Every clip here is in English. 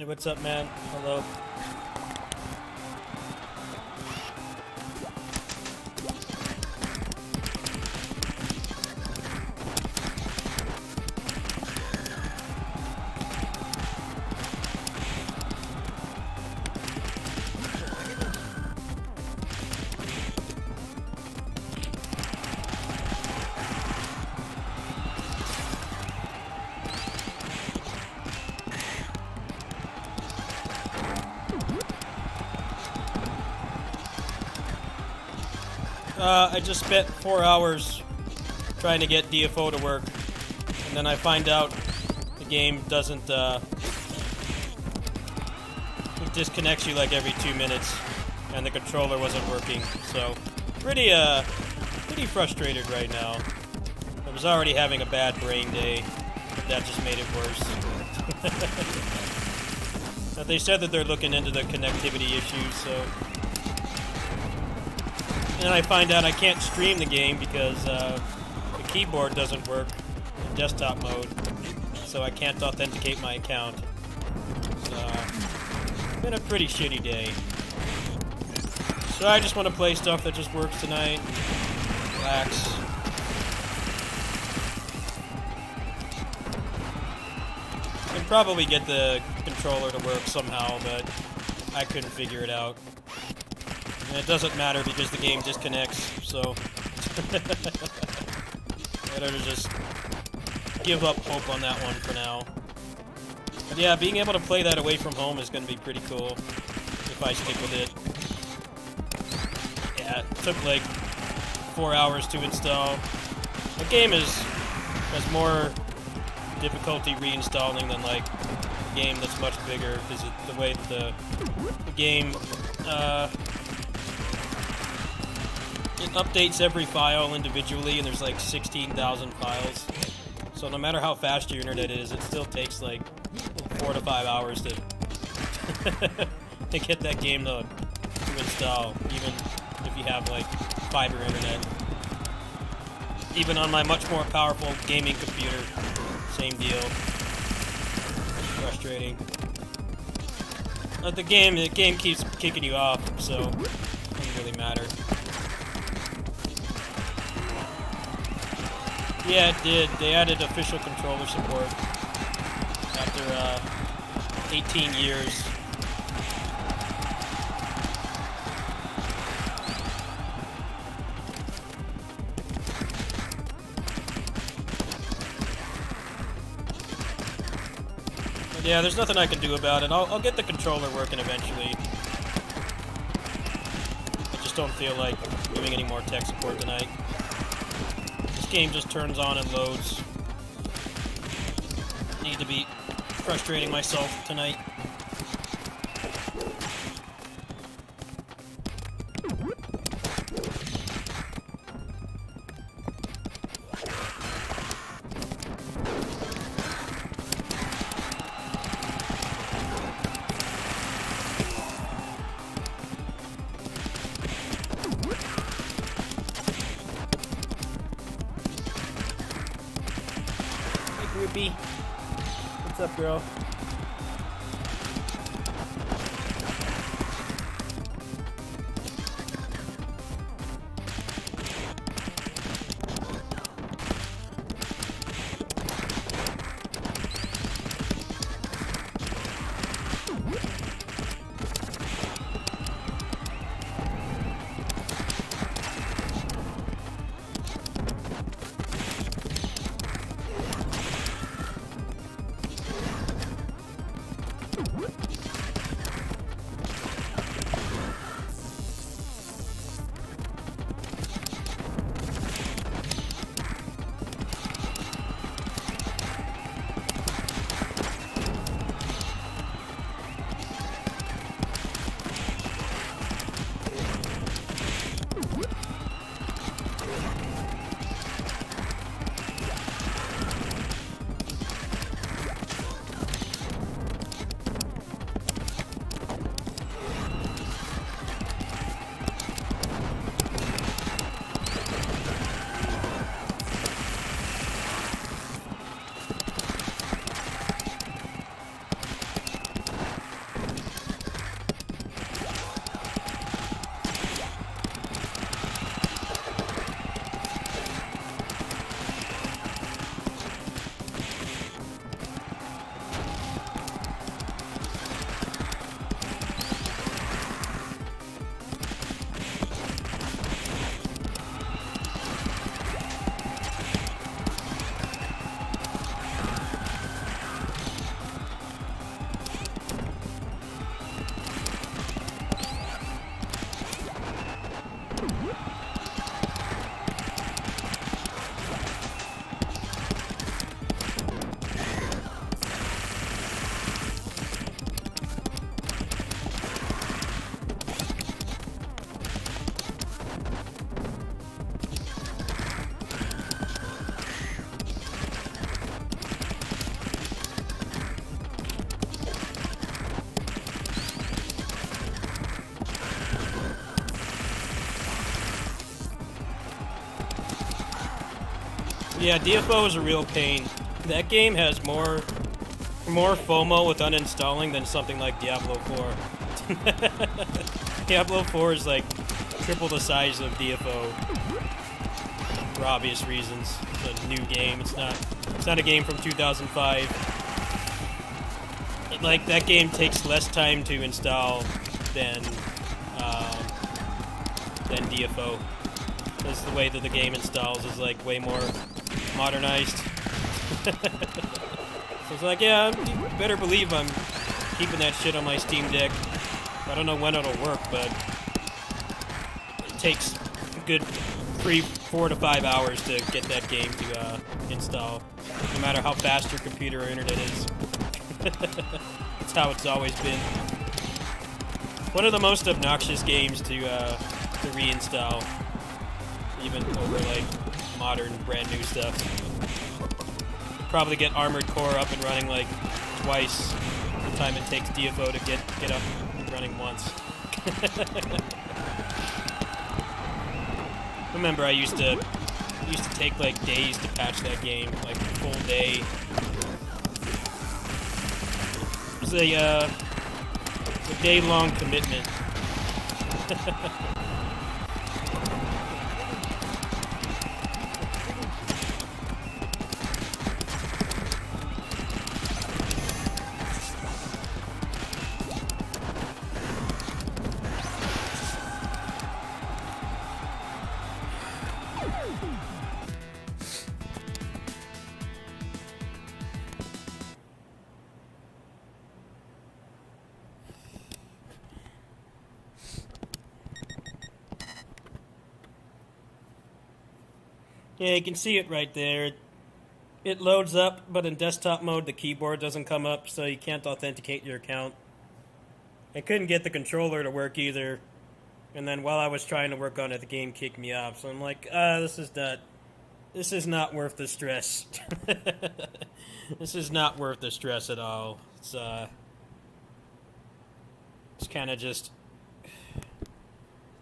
Hey, what's up, man? Hello. I just spent 4 hours trying to get DFO to work, and then I find out the game doesn't, it disconnects you like every 2 minutes, and the controller wasn't working, so pretty frustrated right now. I was already having a bad brain day, but that just made it worse. But they said that they're looking into the connectivity issues, so... And then I find out I can't stream the game because the keyboard doesn't work in desktop mode, so I can't authenticate my account. It's been a pretty shitty day. So I just want to play stuff that just works tonight. Relax. Can probably get the controller to work somehow, but I couldn't figure it out. And it doesn't matter because the game disconnects, so I better just give up hope on that one for now. But yeah, being able to play that away from home is going to be pretty cool if I stick with it. Yeah, it took like 4 hours to install. The game has more difficulty reinstalling than like a game that's much bigger because the way that the game it updates every file individually, and there's like 16,000 files. So no matter how fast your internet is, it still takes like 4 to 5 hours to to get that game to install, even if you have like fiber internet. Even on my much more powerful gaming computer, same deal. Frustrating. But the game keeps kicking you off, so it doesn't really matter. Yeah, it did. They added official controller support after 18 years. But yeah, there's nothing I can do about it. I'll get the controller working eventually. I just don't feel like doing any more tech support tonight. Game just turns on and loads. Need to be frustrating myself tonight. Ruby. What's up, girl? Yeah, DFO is a real pain. That game has more FOMO with uninstalling than something like Diablo 4. Diablo 4 is like triple the size of DFO for obvious reasons. It's a new game. It's not a game from 2005. Like, that game takes less time to install than DFO. Because the way that the game installs is like way more modernized. So it's like, yeah, you better believe I'm keeping that shit on my Steam Deck. I don't know when it'll work, but it takes a good 4 to 5 hours to get that game to install, no matter how fast your computer or internet is. That's how it's always been. One of the most obnoxious games to reinstall, even over like modern, brand new stuff. Probably get Armored Core up and running like twice the time it takes DFO to get up and running once. Remember, I used to take like days to patch that game, like a full day. It was a day-long commitment. Yeah, you can see it right there. It loads up, but in desktop mode, the keyboard doesn't come up, so you can't authenticate your account. I couldn't get the controller to work either, and then while I was trying to work on it, the game kicked me off. So I'm like, this is not worth the stress. This is not worth the stress at all. It's kind of just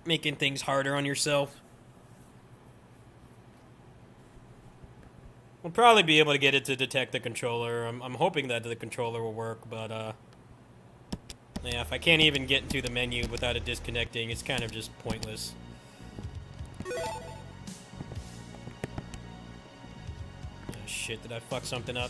making things harder on yourself. We'll probably be able to get it to detect the controller. I'm hoping that the controller will work, but yeah, if I can't even get into the menu without it disconnecting, it's kind of just pointless. Oh, shit, did I fuck something up?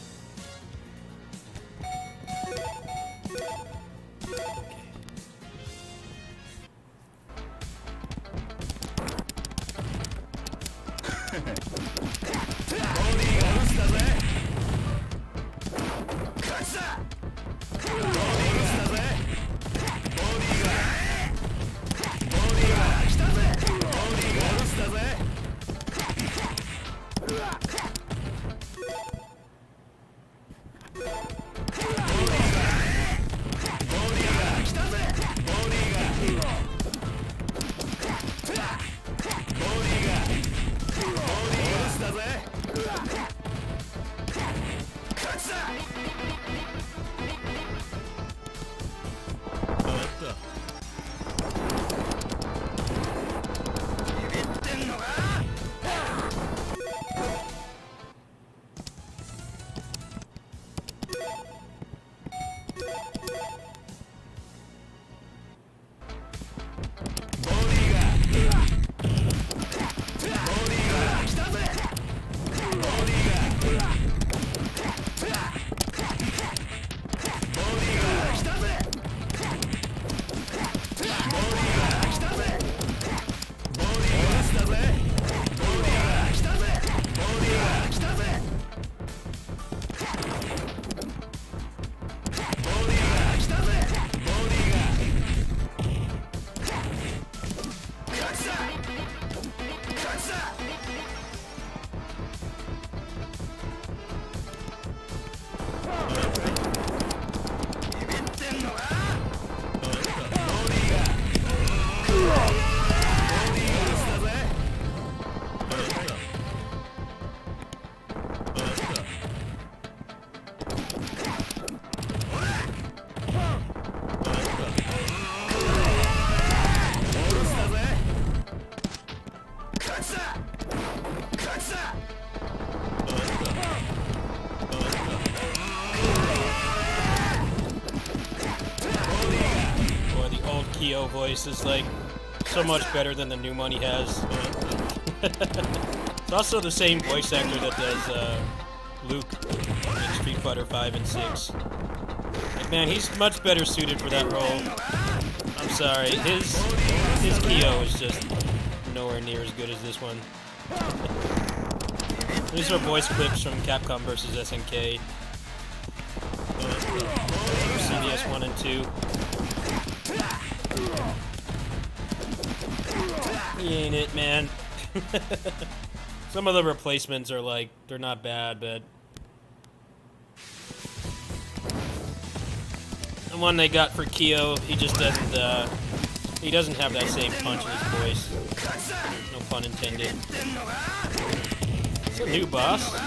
Kyo voice is like so much better than the new one he has. It's also the same voice actor that does Luke in Street Fighter 5 and 6. Like, man, he's much better suited for that role. I'm sorry, his Kyo is just nowhere near as good as this one. These are voice clips from Capcom vs. SNK. CDS 1 and 2. He ain't it, man. Some of the replacements are like, they're not bad, but the one they got for Kyo, he just doesn't have that same punch in his voice. No pun intended. It's a new boss.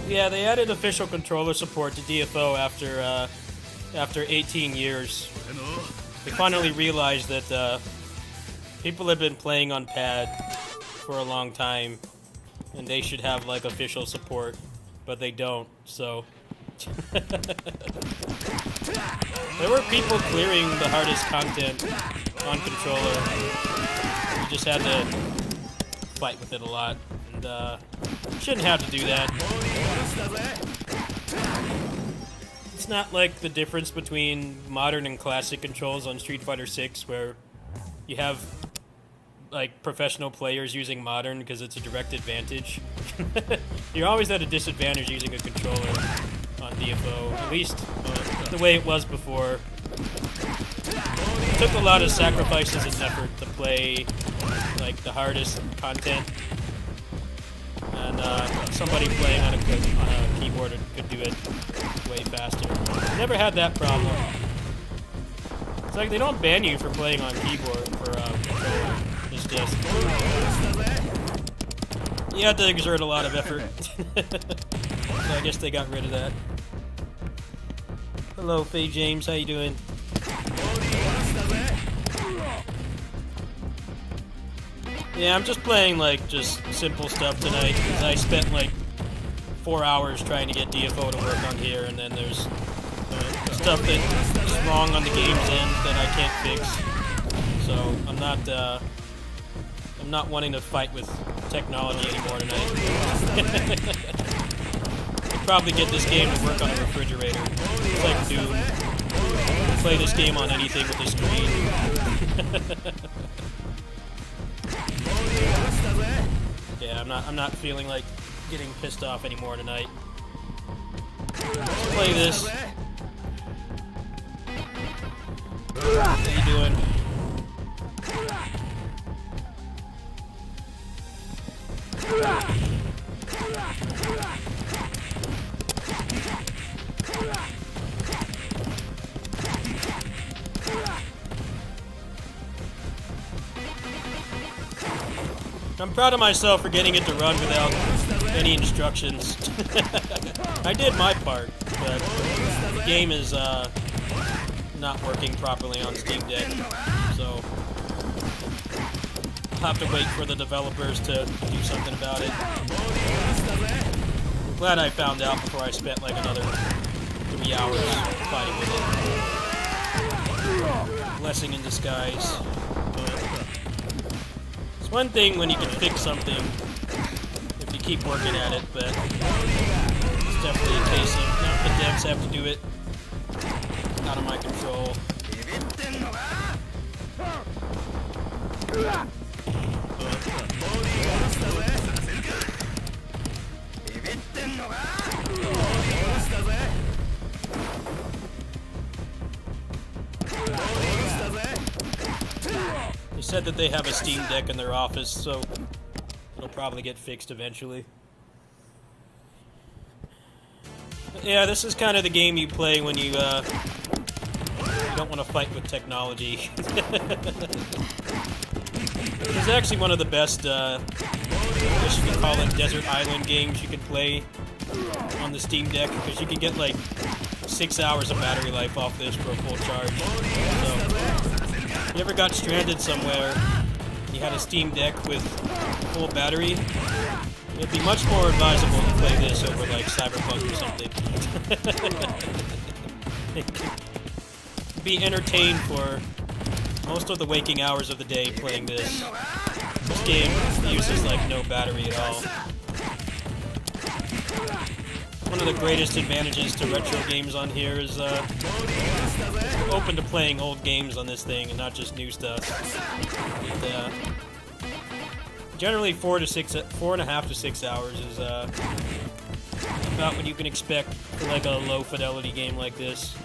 Yeah, they added official controller support to DFO after 18 years. They finally realized that people have been playing on pad for a long time, and they should have like official support, but they don't. So there were people clearing the hardest content on controller. You just had to fight with it a lot, and shouldn't have to do that. It's not like the difference between modern and classic controls on Street Fighter 6, where you have like professional players using modern because it's a direct advantage. You're always at a disadvantage using a controller on DFO, at least the way it was before. It took a lot of sacrifices and effort to play like the hardest content, and somebody playing on a keyboard could do it way faster. Never had that problem. It's like they don't ban you for playing on keyboard for controller. It's just you have to exert a lot of effort. So I guess they got rid of that. Hello, Faye James. How you doing? Yeah, I'm just playing like just simple stuff tonight because I spent like 4 hours trying to get DFO to work on here, and then there's stuff that's wrong on the game's end that I can't fix. So I'm not wanting to fight with technology anymore tonight. I'd probably get this game to work on a refrigerator. It's like Doom. Play this game on anything with a screen. Yeah, I'm not feeling like getting pissed off anymore tonight. Let's play this. How you doing? I'm proud of myself for getting it to run without any instructions. I did my part, but the game is not working properly on Steam Deck, so I'll have to wait for the developers to do something about it. I'm glad I found out before I spent like another 3 hours fighting with it. Blessing in disguise. It's one thing when you can fix something if you keep working at it, but it's definitely a case of now the devs have to do it. Out of my control. said that they have a Steam Deck in their office, so it'll probably get fixed eventually. But yeah, this is kind of the game you play when you don't want to fight with technology. It's actually one of the best, I guess you could call it, desert island games you can play on the Steam Deck, because you can get like 6 hours of battery life off this for a full charge. So, if you ever got stranded somewhere, you had a Steam Deck with full battery, it'd be much more advisable to play this over like Cyberpunk or something. Be entertained for most of the waking hours of the day playing this. This game uses like no battery at all. One of the greatest advantages to retro games on here is you're open to playing old games on this thing and not just new stuff. And, generally 4.5 to 6 hours is about what you can expect for like a low fidelity game like this.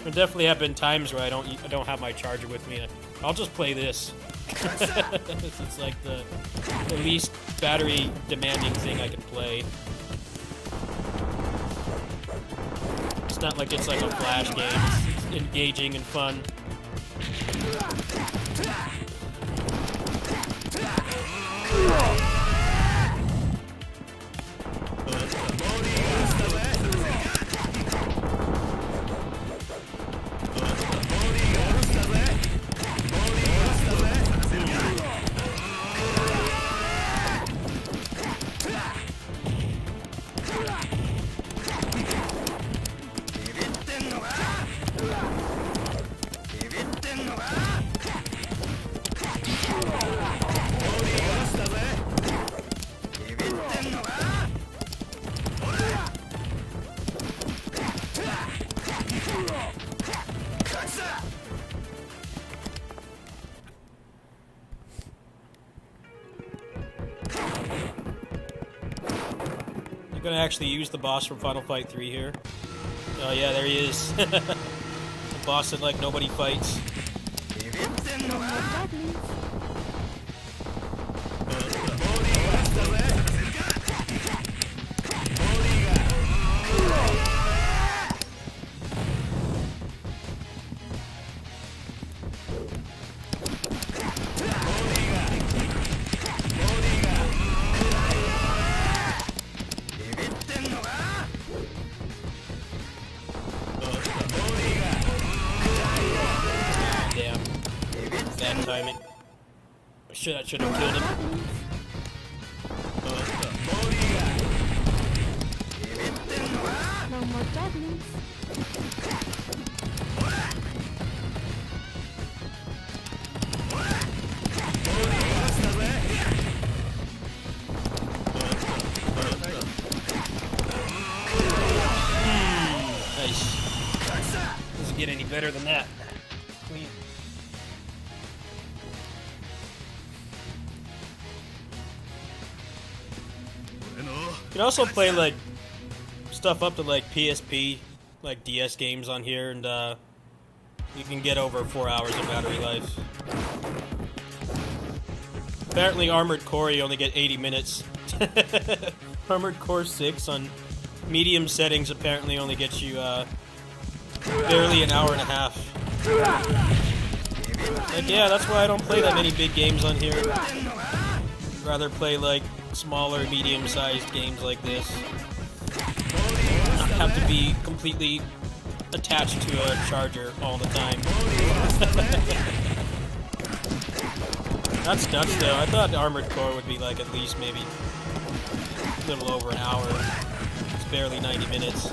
There definitely have been times where I don't have my charger with me. I'll just play this. It's like the least battery demanding thing I can play. It's not like it's like a flash game. It's engaging and fun. I'm gonna actually use the boss from Final Fight 3 here. Oh yeah, there he is. The boss that like nobody fights. Bad timing. I should have killed him. No more goblins. Nice. Doesn't get any better than that. Clean. You can also play like stuff up to like PSP, like DS games on here, and you can get over 4 hours of battery life. Apparently Armored Core you only get 80 minutes. Armored Core 6 on medium settings apparently only gets you barely an hour and a half. Like, yeah, that's why I don't play that many big games on here. I'd rather play like smaller, medium-sized games like this. Not have to be completely attached to a charger all the time. That's nuts though. I thought Armored Core would be like at least maybe a little over an hour. It's barely 90 minutes.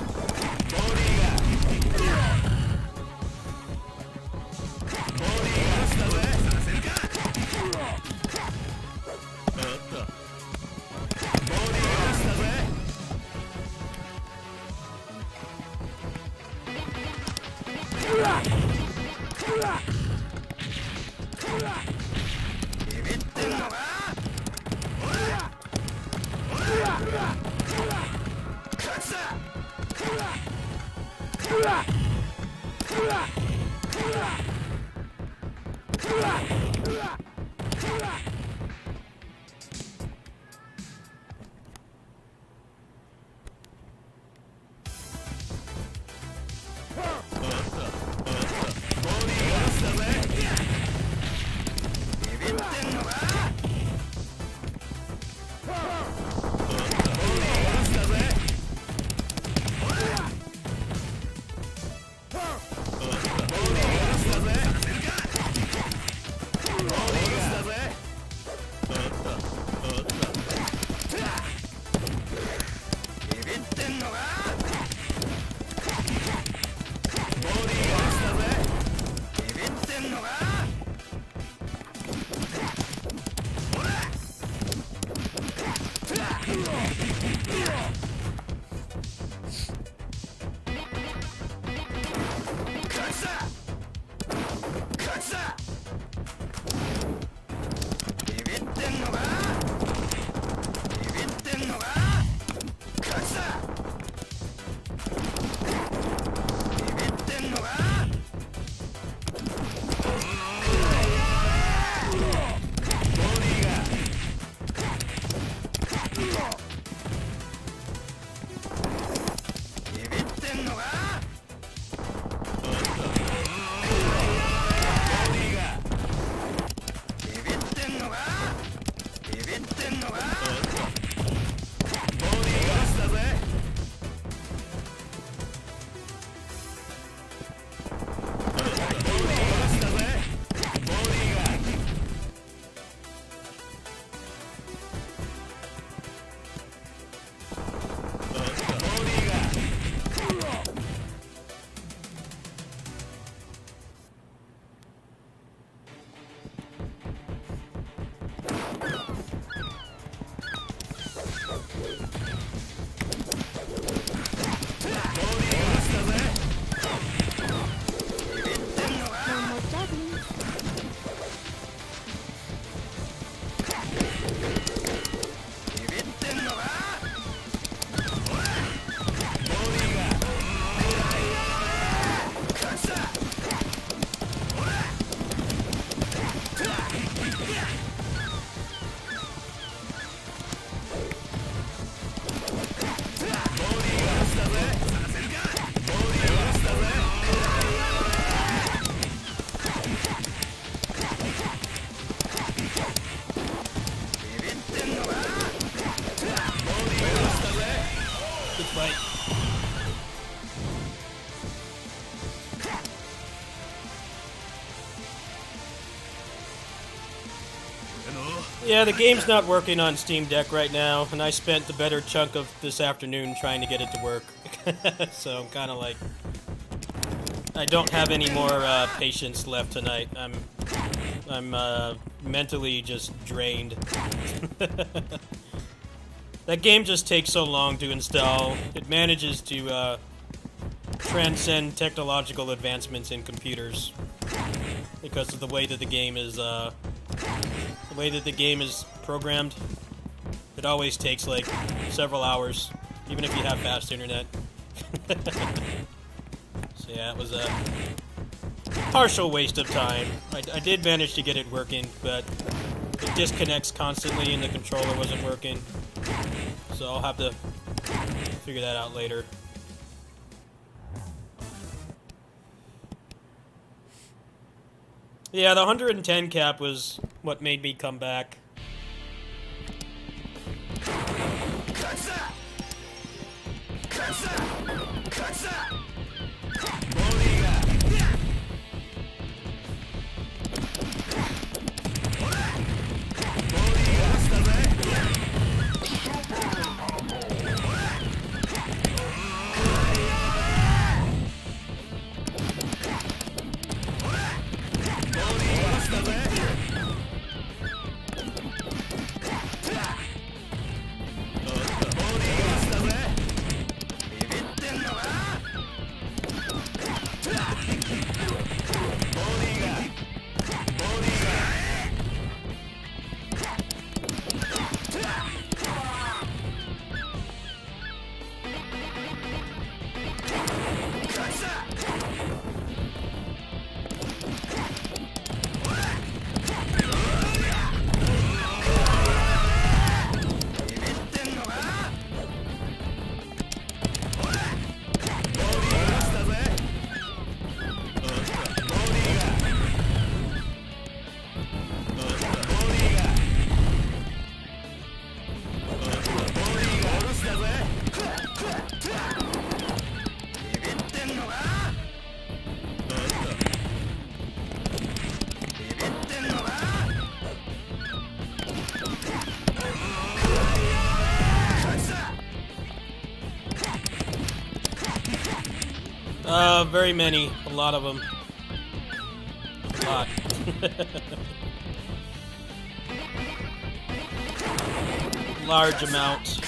Yeah, the game's not working on Steam Deck right now, and I spent the better chunk of this afternoon trying to get it to work. So I'm kind of like, I don't have any more patience left tonight. I'm mentally just drained. That game just takes so long to install. It manages to transcend technological advancements in computers because of the way that the game is programmed. It always takes like several hours, even if you have fast internet. So yeah, it was a partial waste of time. I did manage to get it working, but it disconnects constantly and the controller wasn't working. So I'll have to figure that out later. Yeah, the 110 cap was what made me come back. Very many. A lot of them. A lot. Large amount.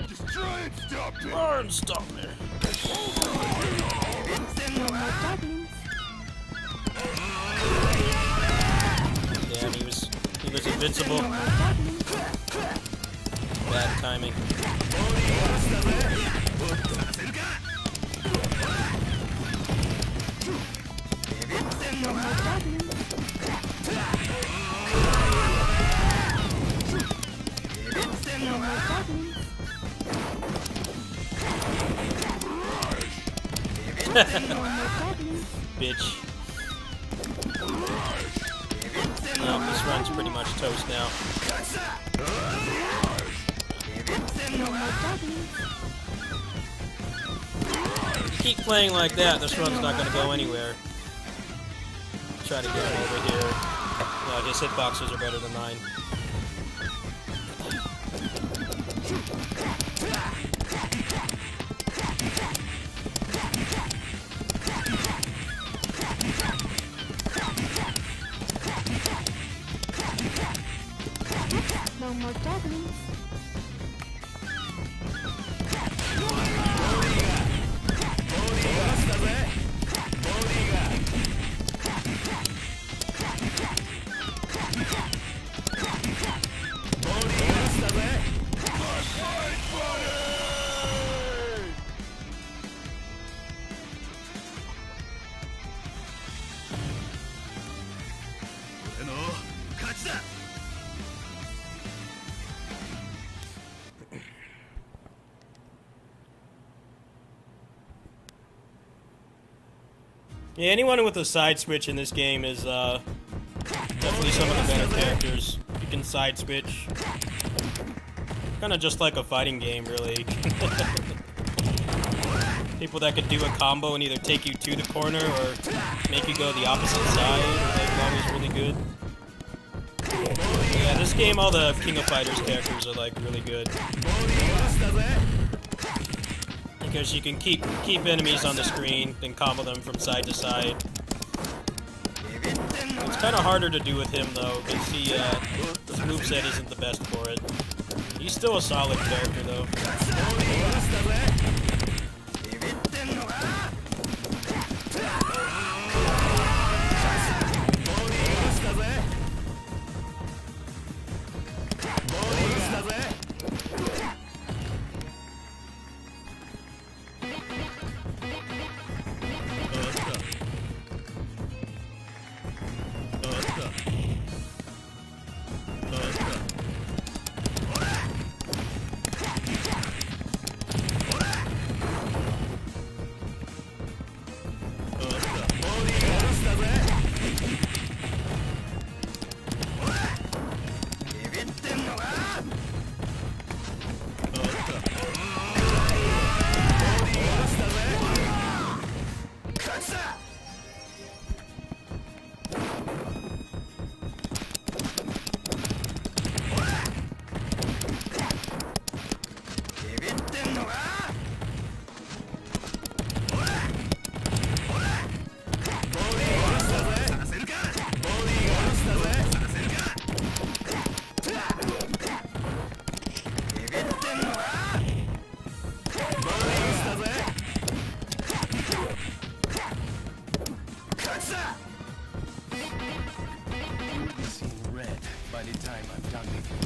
Just try and stop me. Burn, stop me. No more goblins. Damn, he was invincible. No more goblins. Bad timing. No more goblins. No more goblins. No more goblins. Bitch. This run's pretty much toast now. No more goblins. Keep playing like that, this run's not gonna go anywhere. Try to get him over here. No, his hitboxes are better than mine. No more goblins. Yeah, anyone with a side switch in this game is definitely some of the better characters. You can side switch. Kind of just like a fighting game, really. People that could do a combo and either take you to the corner or make you go the opposite side are like always really good. Yeah, this game, all the King of Fighters characters are like really good. Because you can keep enemies on the screen, then combo them from side to side. It's kind of harder to do with him though, because his moveset isn't the best for it. He's still a solid character though. be seeing red by the time I'm done with you.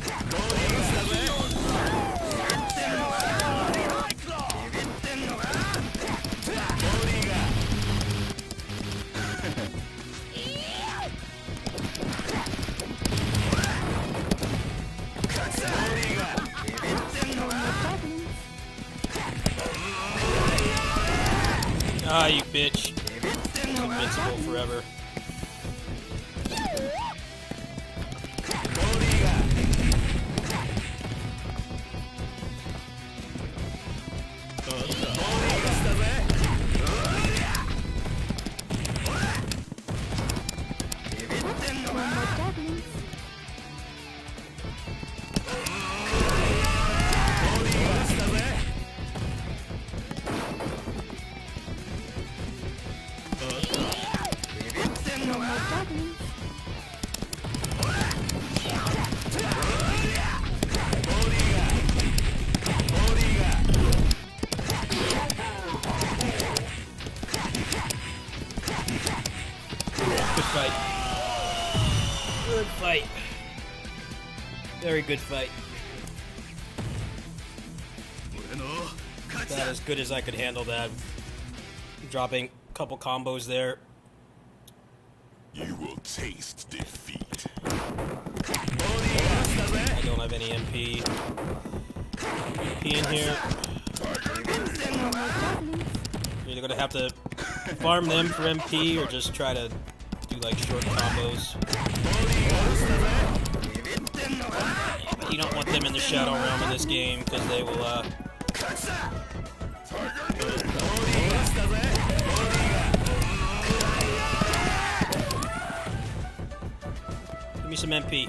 Ah, you bitch. It's invincible forever. Good fight. Very good fight. That as good as I could handle that. Dropping a couple combos there. You will taste defeat. I don't have any MP. MP in here. You're either gonna have to farm them for MP or just try to do like short combos. Yeah, but you don't want them in the Shadow Realm in this game because they will give me some MP.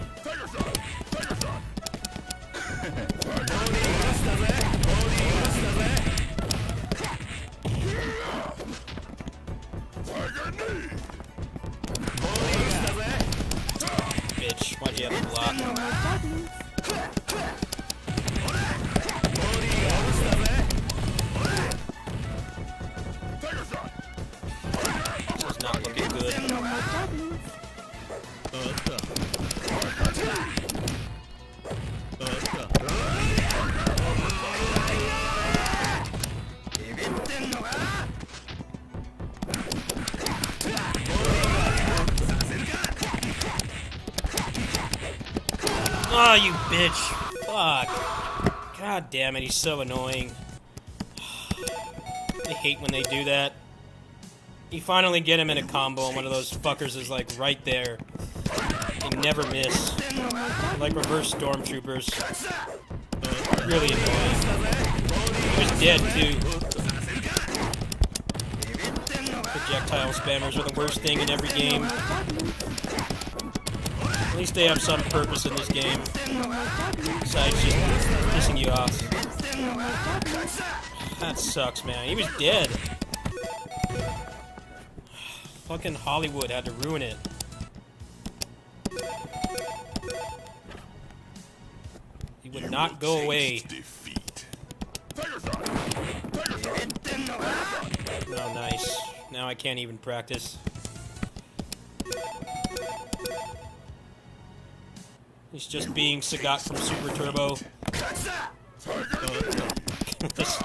Bitch, why'd you have to block? This is not looking good. Oh, you bitch. Fuck. God damn it, he's so annoying. I hate when they do that. You finally get him in a combo and one of those fuckers is like right there. They never miss. They're like reverse stormtroopers. Really annoying. He was dead too. Projectile spammers are the worst thing in every game. At least they have some purpose in this game. Besides just pissing you off. That sucks, man. He was dead. Fucking Hollywood had to ruin it. He would not go away. Oh, nice. Now I can't even practice. He's just being Sagat from Super Turbo. This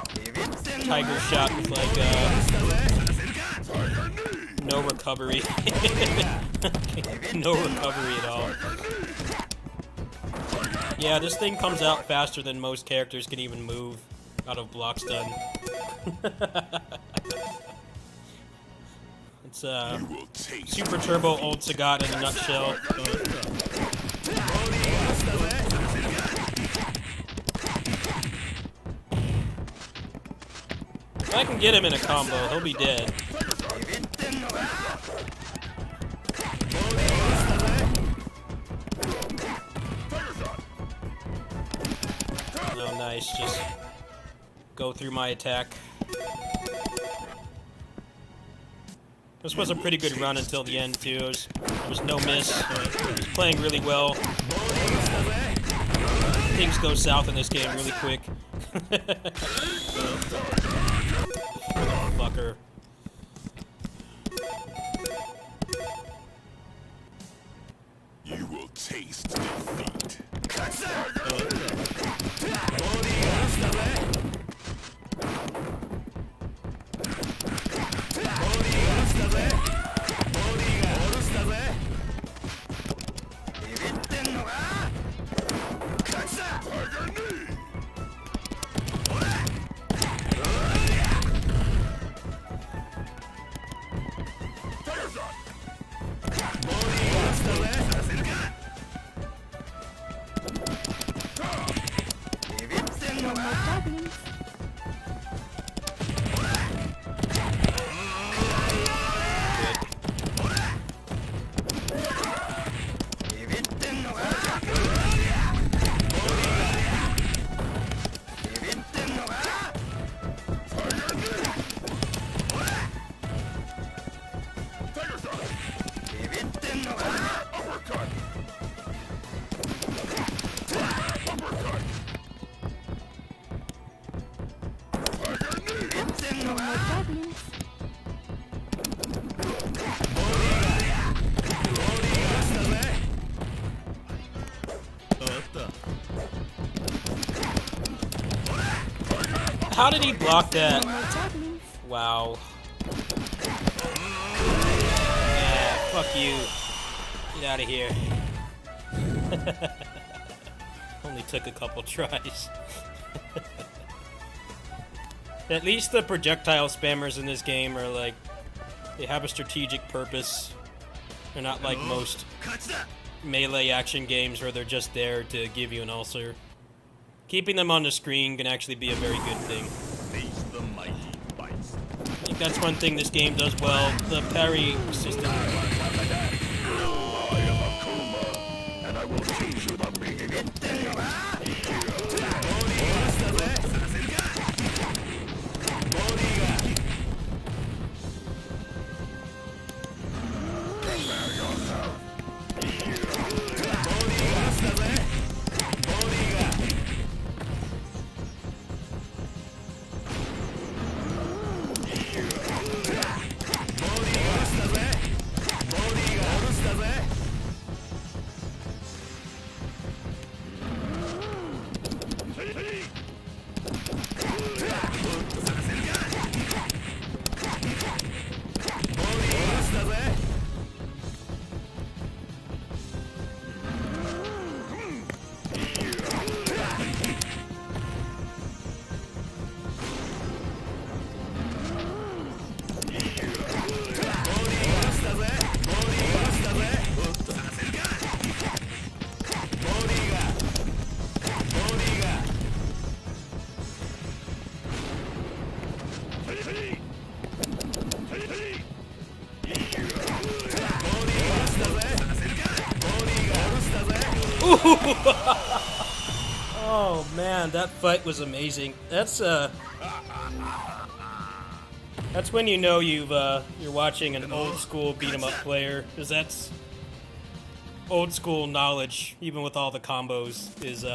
tiger shot with like no recovery. No recovery at all. Yeah, this thing comes out faster than most characters can even move out of block stun. It's Super Turbo old Sagat in a nutshell. If I can get him in a combo, he'll be dead. Oh, nice. Just go through my attack. This was a pretty good run until the end, too. There was no miss. He was playing really well. Things go south in this game really quick. Fucker. You taste defeat. No more jugglings. No more jugglings. How did he block that? No more jugglings. Wow. Yeah, fuck you. Get out of here. Only took a couple tries. At least the projectile spammers in this game are like, they have a strategic purpose. They're not like most melee action games where they're just there to give you an ulcer. Keeping them on the screen can actually be a very good thing. Face the mighty bites. I think that's one thing this game does well. The parry system. I am Akuma, and I will teach you the meaning of pain. Oh man, that fight was amazing. That's when you know you're watching an old school beat 'em up player, because that's old school knowledge, even with all the combos, is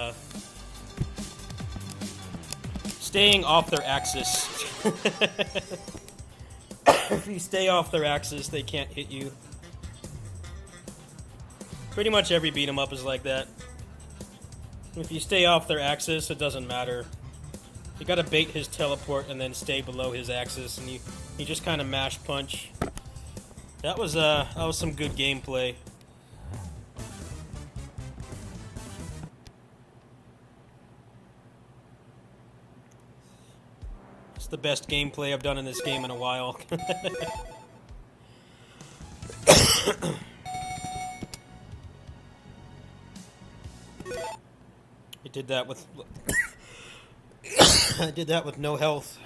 staying off their axis. If you stay off their axis, they can't hit you. Pretty much every beat 'em up is like that. If you stay off their axis, it doesn't matter. You gotta bait his teleport and then stay below his axis, and you just kind of mash punch. That was some good gameplay. It's the best gameplay I've done in this game in a while. I did that with I did that with no health.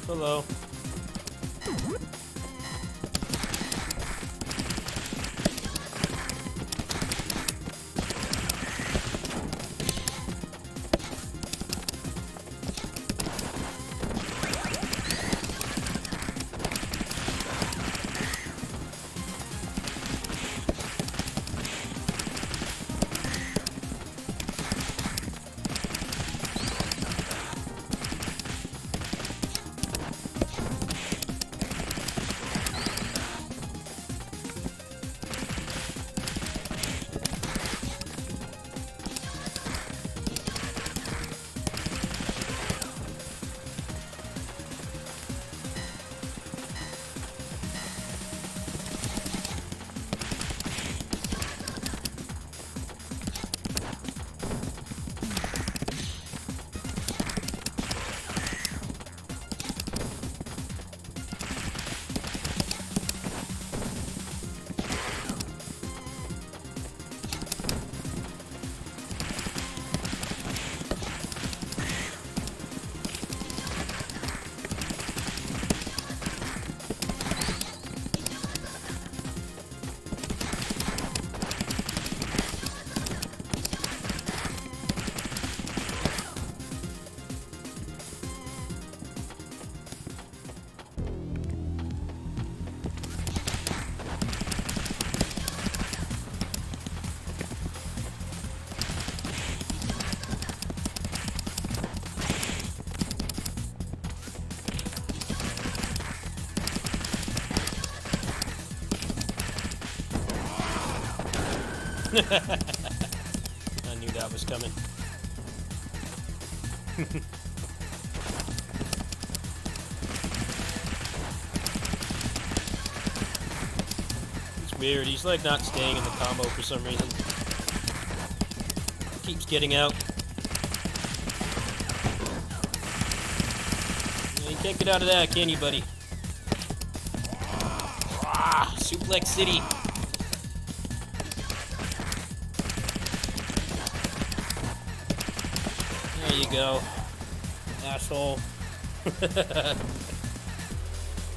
Hello. I knew that was coming. It's weird. He's like not staying in the combo for some reason. Keeps getting out. You can't get out of that, can you, buddy? Ah, Suplex City. There you go, asshole.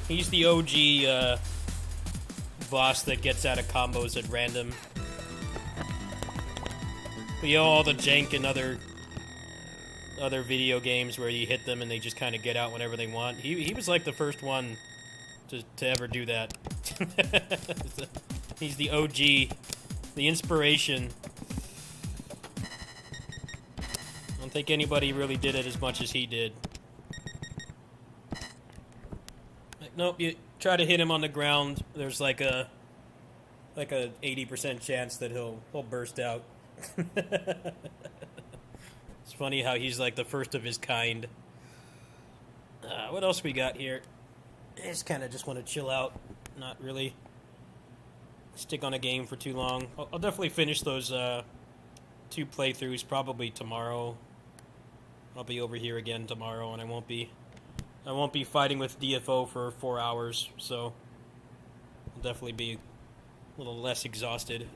He's the OG boss that gets out of combos at random. But you know, all the jank and other video games where you hit them and they just kind of get out whenever they want. He was like the first one to ever do that. He's the OG, the inspiration. I don't think anybody really did it as much as he did. Like, nope, you try to hit him on the ground, there's like a 80% chance that he'll burst out. It's funny how he's like the first of his kind. What else we got here? I just want to chill out, not really stick on a game for too long. I'll definitely finish those 2 playthroughs probably tomorrow. I'll be over here again tomorrow, and I won't be fighting with DFO for 4 hours, so I'll definitely be a little less exhausted.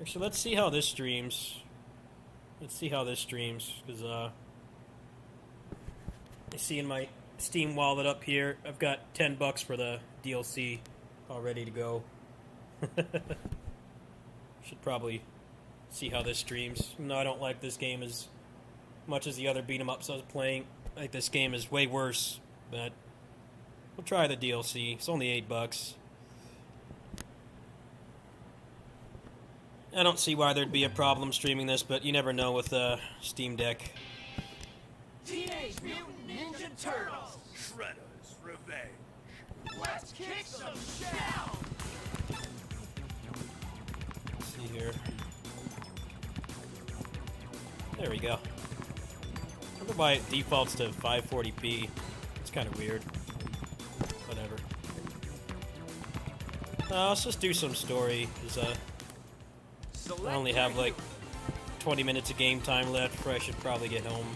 Actually, let's see how this streams. Because I see in my Steam wallet up here, I've got $10 for the DLC all ready to go. Should probably see how this streams. No, I don't like this game as much as the other beat-em-ups I was playing. Like, this game is way worse, but we'll try the DLC. It's only $8. I don't see why there'd be a problem streaming this, but you never know with Steam Deck. Teenage Mutant Ninja Turtles! Shredder's Revenge. Let's kick some shell! Let's see here. There we go. I wonder why it defaults to 540p. It's kind of weird. Whatever. Let's just do some story, because I only have like 20 minutes of game time left before I should probably get home.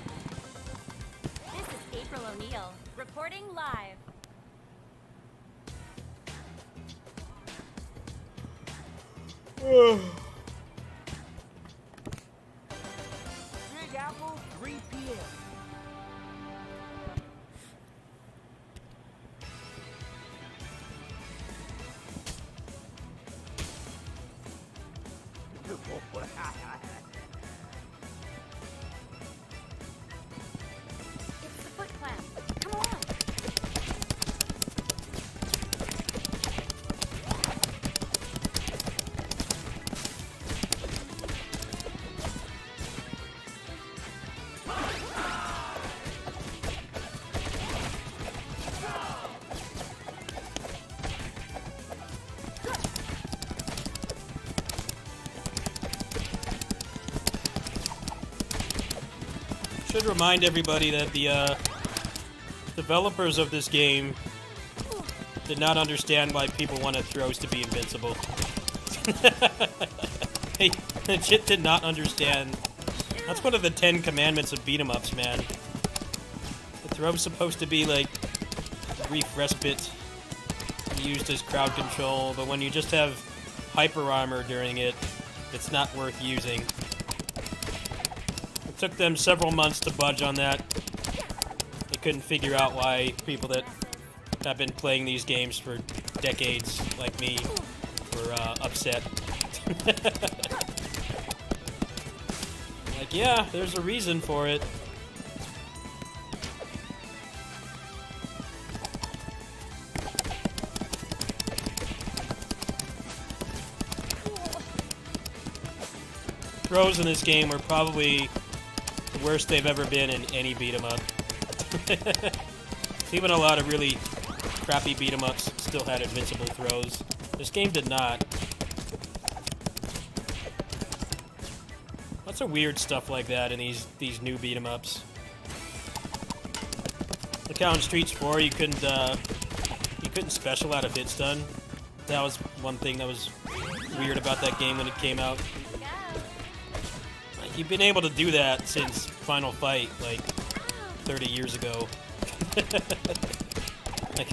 This is April O'Neil, reporting live. Big Apple, 3 p.m. It's the Foot Clan. Come on. Should remind everybody that the developers of this game did not understand why people wanted throws to be invincible. They legit did not understand. That's one of the 10 commandments of beat-em-ups, man. The throw's supposed to be like brief respite, used as crowd control, but when you just have hyper armor during it, it's not worth using. It took them several months to budge on that. They couldn't figure out why people that have been playing these games for decades, like me, were upset. Like, yeah, there's a reason for it. Throws in this game were probably the worst they've ever been in any beat-em-up. Even a lot of really crappy beat-em-ups still had invincible throws. This game did not. Lots of weird stuff like that in these new beat-em-ups. Look how in Streets 4 you couldn't special out of hit stun. That was one thing that was weird about that game when it came out. Like, you've been able to do that since Final Fight, like 30 years ago. Like,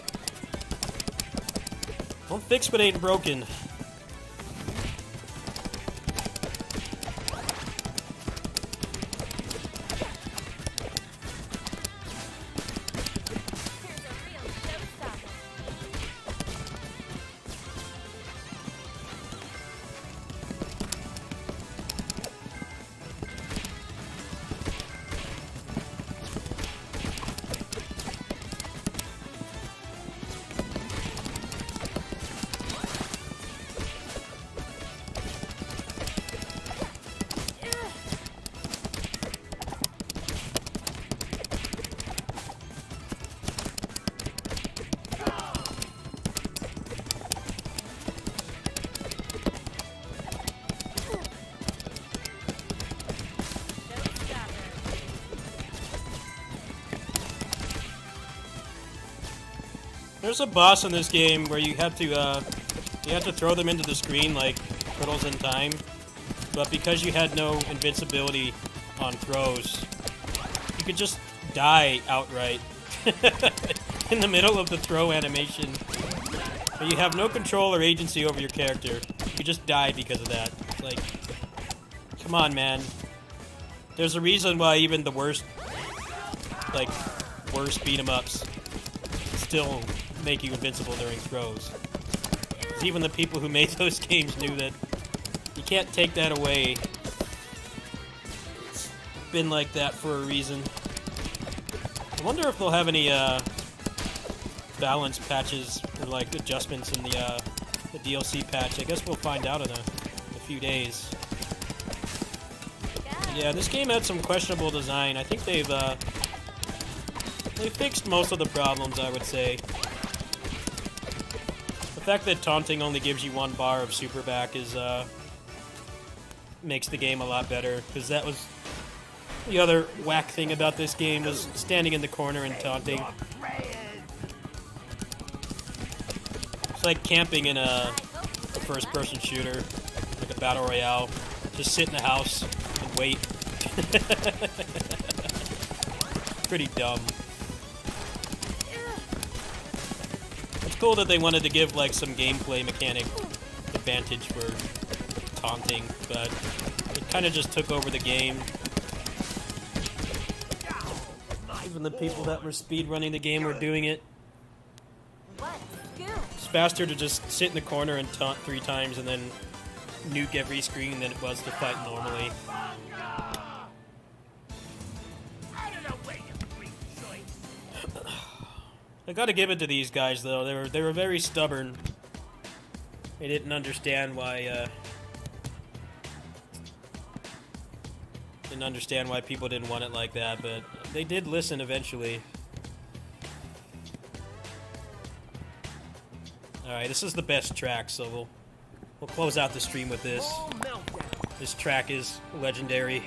don't fix what ain't broken. Here's a real showstopper. There's a boss in this game where you have to throw them into the screen like turtles in time, but because you had no invincibility on throws, you could just die outright in the middle of the throw animation. But you have no control or agency over your character. You could just die because of that. Like, come on, man. There's a reason why even the worst beat 'em ups still make you invincible during throws. 'Cause even the people who made those games knew that you can't take that away. It's been like that for a reason. I wonder if they'll have any balance patches or like adjustments in the DLC patch. I guess we'll find out in a few days. Yeah, this game had some questionable design. I think they fixed most of the problems, I would say. The fact that taunting only gives you 1 bar of super back is makes the game a lot better, because that was the other whack thing about this game, was standing in the corner and taunting. It's like camping in a first-person shooter, like a battle royale. Just sit in the house and wait. Pretty dumb. It's cool that they wanted to give like some gameplay mechanic advantage for taunting, but it kind of just took over the game. Even the people that were speedrunning the game were doing it. It's faster to just sit in the corner and taunt 3 times and then nuke every screen than it was to fight normally. I gotta give it to these guys though. They were very stubborn. They didn't understand why people didn't want it like that, but they did listen eventually. Alright, this is the best track, so we'll close out the stream with this. This track is legendary.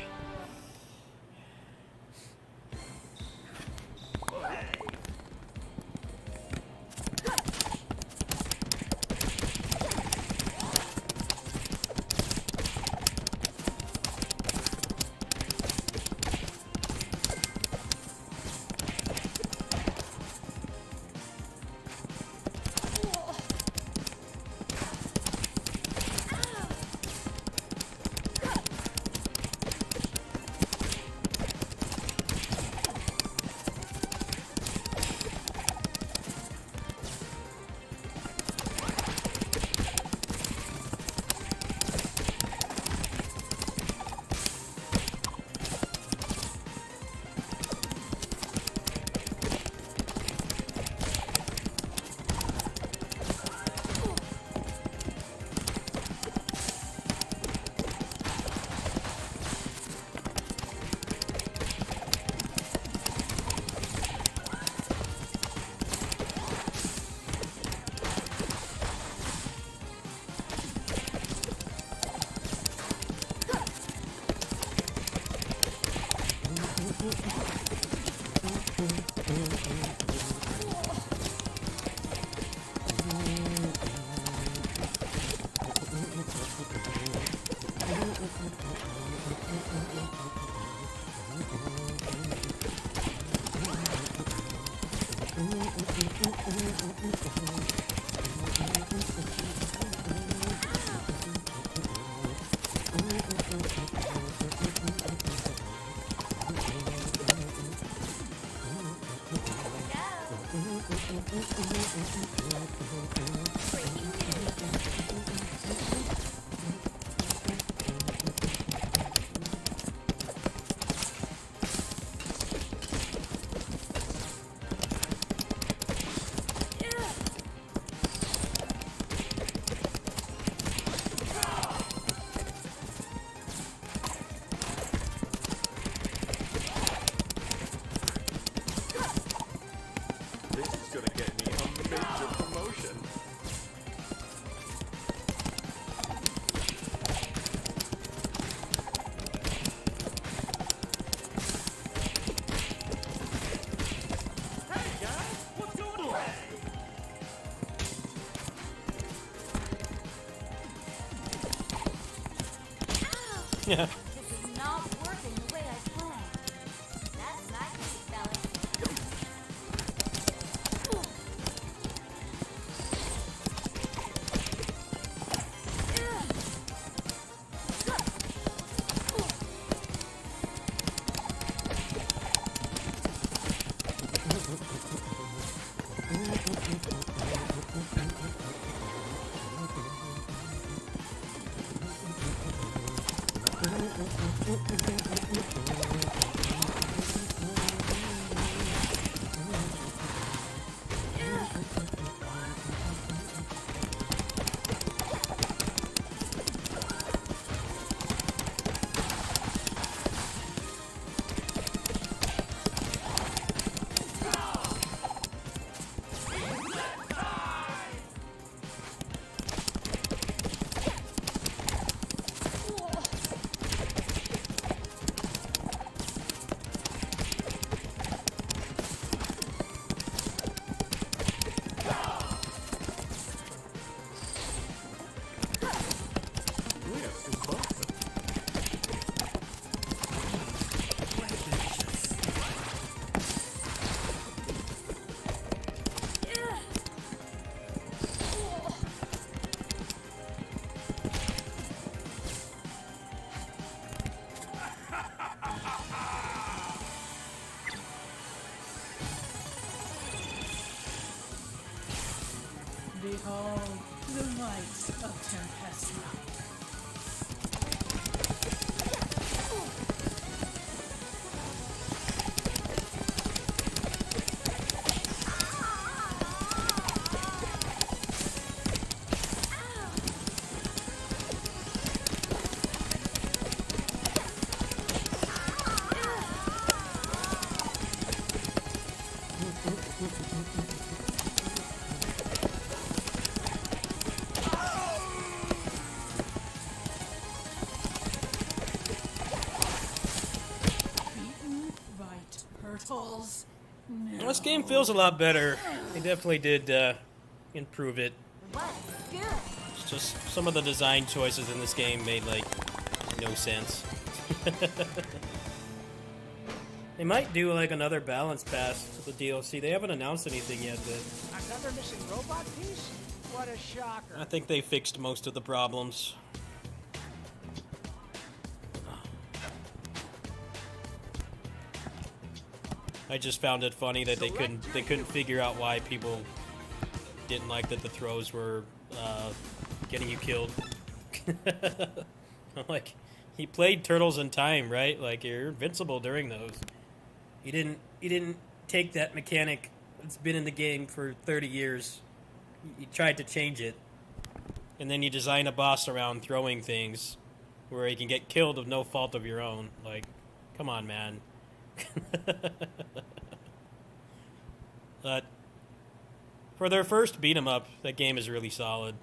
This is gonna get me a major promotion. Yeah. This is not working the way I planned. That's my piece, fellas. Behold the light of Tempesta. Beaten by turtles. No. This game feels a lot better. They definitely did improve it. What's good? It's just some of the design choices in this game made like no sense. They might do like another balance pass to the DLC. They haven't announced anything yet, but Another missing robot piece? What a shocker. I think they fixed most of the problems. I just found it funny that they couldn't figure out why people didn't like that the throws were getting you killed. I'm like, he played Turtles in Time, right? Like, you're invincible during those. You didn't take that mechanic that's been in the game for 30 years. You tried to change it, and then you design a boss around throwing things where he can get killed of no fault of your own. Like, come on, man. But for their first beat 'em up, that game is really solid.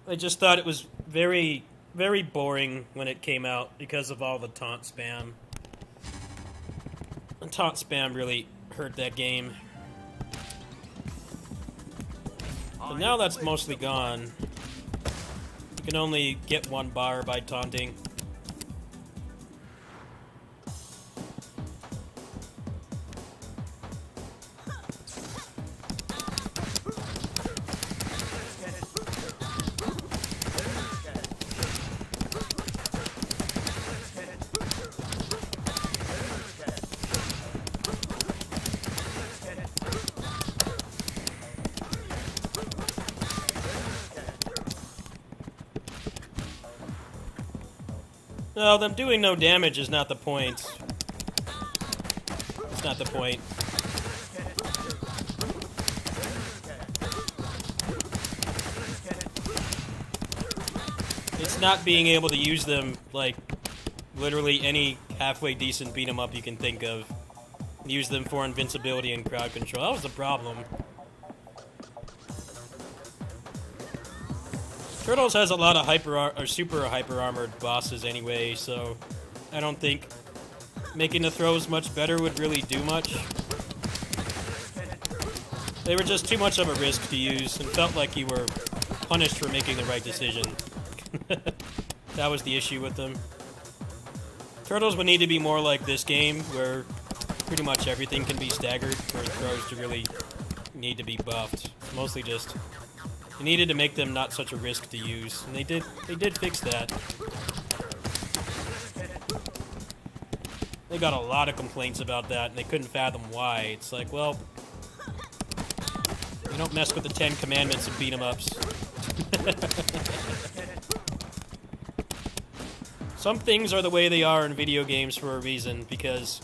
I just thought it was very, very boring when it came out because of all the taunt spam. And taunt spam really hurt that game. But now that's mostly gone. You can only get one bar by taunting. No, them doing no damage is not the point. It's not the point. It's not being able to use them like literally any halfway decent beat 'em up you can think of. Use them for invincibility and crowd control. That was the problem. Turtles has a lot of super hyper armored bosses anyway, so I don't think making the throws much better would really do much. They were just too much of a risk to use and felt like you were punished for making the right decision. That was the issue with them. Turtles would need to be more like this game, where pretty much everything can be staggered for throws to really need to be buffed. It's mostly just you needed to make them not such a risk to use, and they did fix that. They got a lot of complaints about that, and they couldn't fathom why. It's like, well, you don't mess with the 10 Commandments and beat 'em ups. Some things are the way they are in video games for a reason, because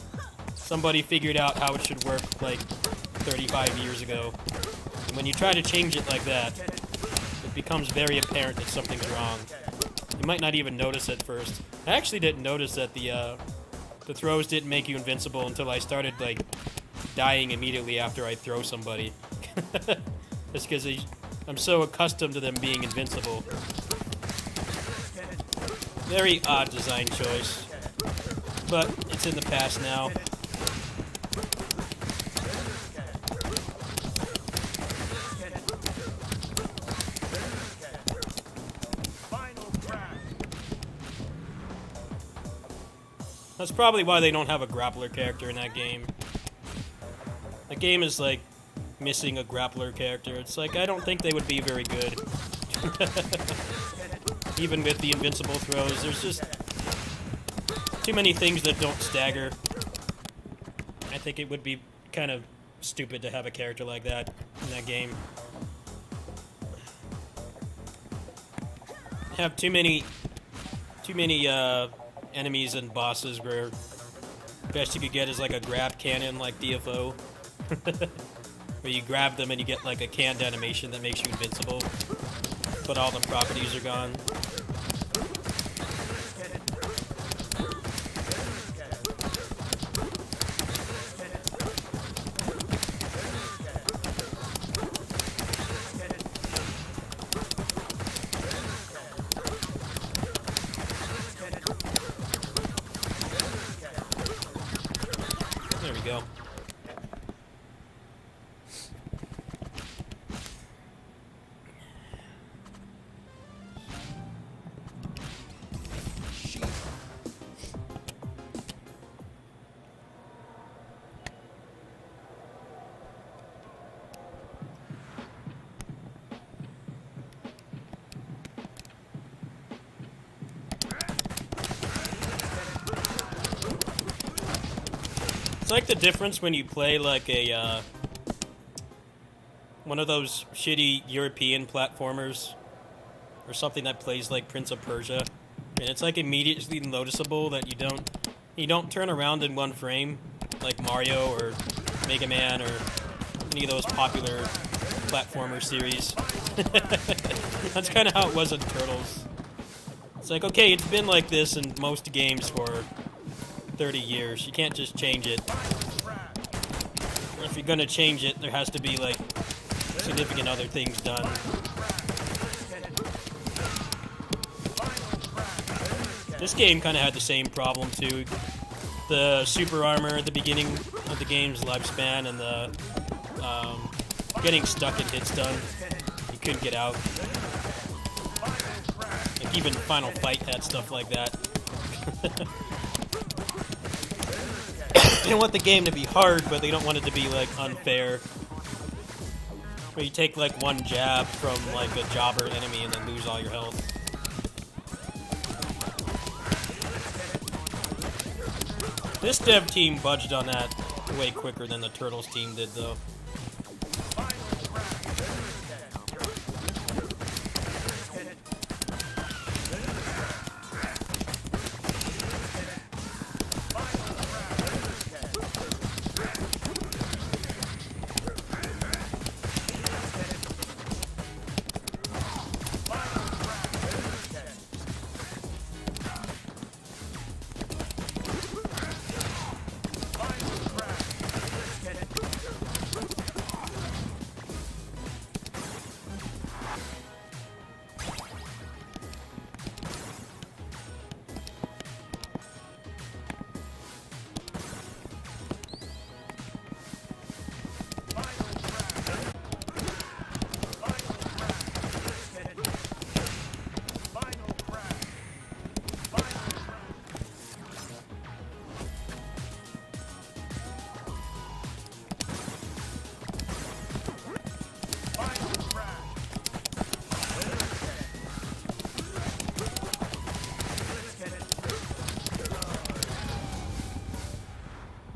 somebody figured out how it should work like 35 years ago. And when you try to change it like that, it becomes very apparent that something's wrong. You might not even notice at first. I actually didn't notice that the throws didn't make you invincible until I started like dying immediately after I throw somebody. Just because I'm so accustomed to them being invincible. Very odd design choice. But it's in the past now. That's probably why they don't have a grappler character in that game. The game is like missing a grappler character. It's like, I don't think they would be very good. Even with the invincible throws, there's just too many things that don't stagger. I think it would be kind of stupid to have a character like that in that game. Have too many enemies and bosses where best you could get is like a grab cannon like DFO. Where you grab them and you get like a canned animation that makes you invincible, but all the properties are gone. There we go. It's like the difference when you play like a one of those shitty European platformers or something that plays like Prince of Persia, and it's like immediately noticeable that you don't turn around in one frame like Mario or Mega Man or any of those popular platformer series. That's kind of how it was in Turtles. It's like, okay, it's been like this in most games for 30 years. You can't just change it. If you're gonna change it, there has to be like significant other things done. This game kind of had the same problem too. The super armor at the beginning of the game's lifespan and the getting stuck and hits done. You couldn't get out. Like even Final Fight had stuff like that. They want the game to be hard, but they don't want it to be like unfair. Where you take like one jab from like a jobber enemy and then lose all your health. This dev team budged on that way quicker than the Turtles team did, though.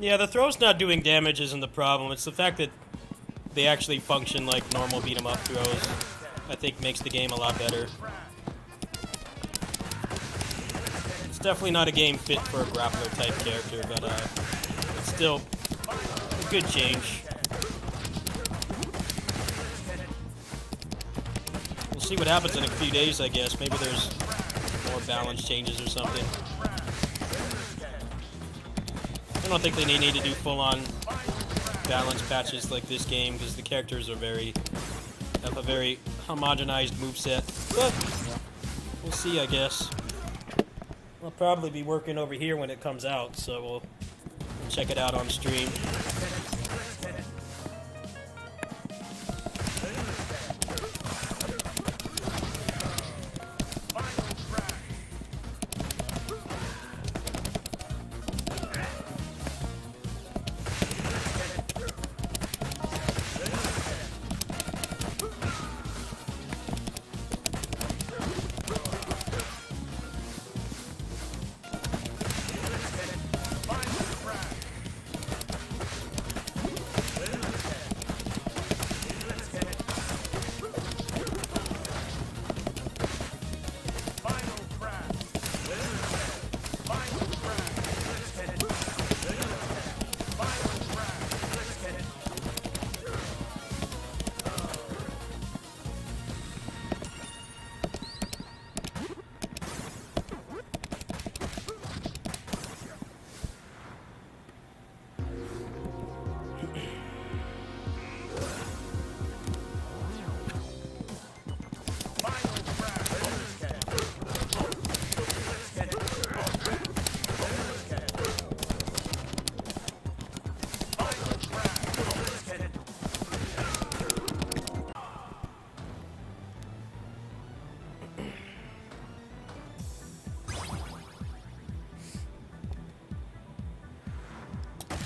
Yeah, the throw's not doing damage isn't the problem. It's the fact that they actually function like normal beat 'em up throws. I think makes the game a lot better. It's definitely not a game fit for a grappler type character, but it's still a good change. We'll see what happens in a few days, I guess. Maybe there's more balance changes or something. I don't think they need to do full-on balance patches like this game because the characters are have a very homogenized moveset. But we'll see, I guess. I'll probably be working over here when it comes out, so we'll check it out on stream.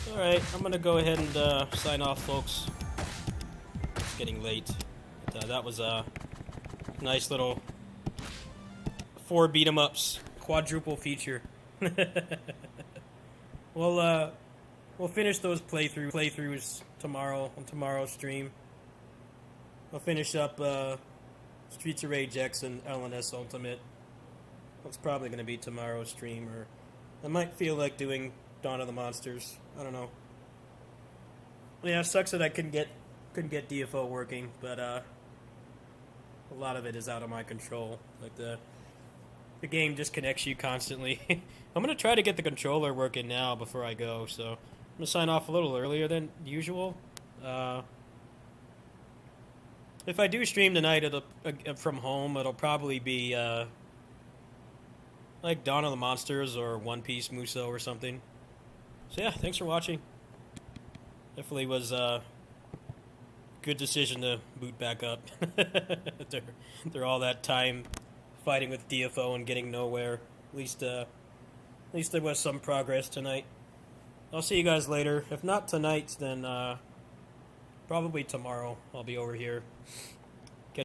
Alright, I'm gonna go ahead and sign off, folks. It's getting late. But, that was a nice little 4 beat 'em ups, quadruple feature. We'll finish those playthroughs tomorrow on tomorrow's stream. I'll finish up Streets of Rage X and LNS Ultimate. That's probably gonna be tomorrow's stream, or I might feel like doing Dawn of the Monsters. I don't know. Yeah, it sucks that I couldn't get DFO working, but a lot of it is out of my control. Like the game disconnects you constantly. I'm gonna try to get the controller working now before I go, so I'm gonna sign off a little earlier than usual. If I do stream tonight from home, it'll probably be like Dawn of the Monsters or One Piece Muso or something. So yeah, thanks for watching. Definitely was a good decision to boot back up. After all that time fighting with DFO and getting nowhere. At least there was some progress tonight. I'll see you guys later. If not tonight, then probably tomorrow I'll be over here.